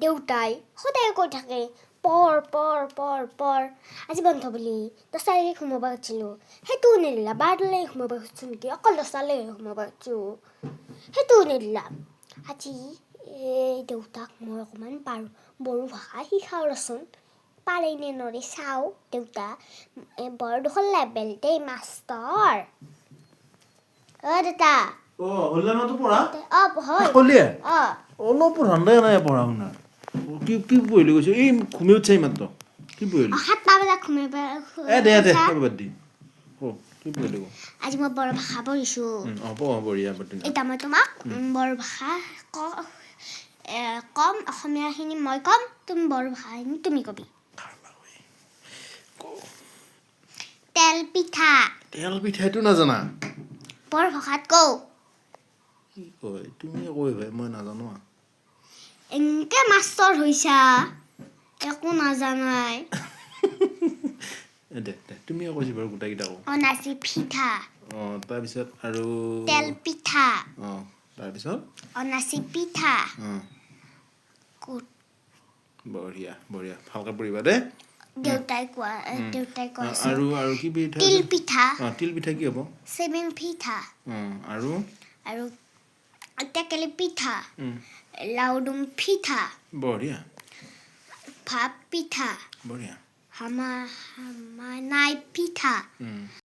দেউতাই সদায় কৈ থাকে পঢ় আজি বন্ধ বুলি 10টালৈকে সোমাব গৈছিলোঁ সেইটোও নিদিলা 12টালৈকে সোমাব খুজিছোঁ নেকি অকল 10টালৈকে সোমাব খুজিছোঁ সেইটোও নিদিলা আজি দেউতাক মই অকণমান বড়ো ভাষা শিকাওঁ ৰচোন পাৰে নে নৰে চাওঁ দেউতা বৰ দুখন লেবেল দেই মাষ্টৰ দেউতা হলে না তো পড়া হয় কলিয়ে অলপ পঢ়ান দে নাই পঢ়া শুনা কি পঢ়িলি কৈছো এই ঘুমি উঠছে মাত্ৰ কি পঢ়িলি 7টা বজাত ঘুমিব দে বাদ দি কি পঢ়িলি আজি মই বড়ো ভাষা পঢ়িছোঁ বঢ়িয়া এতিয়া মই তোমাক বড়ো ভাষা কম অসমীয়াখিনি মই কম তুমি বড়ো ভাষাখিনি তুমি কবি তেল পিঠাইটো নাজানা বড়ো ভাষাত কওঁ কি কয় তুমি কৈ ভাই মই নাজানো এনেকে মাষ্টৰ হৈছা একো নাজানাই দে তুমি কৈছি বাৰু গোটেইকেইটা কওঁ অনাচি পিঠা তাৰপিছত আৰু তেল পিঠা তাৰপিছত অনাচি পিঠা বঢ়িয়া ভালকে পঢ়িবা দে দেউতাই কয় আৰু কি পিঠা তিল পিঠা কি হ'ব চেমেং পিঠা আৰু টেকেলি পিঠা লাউডুম পিঠা বঢ়িয়া ভাপ পিঠা বঢ়িয়া নাই পিঠা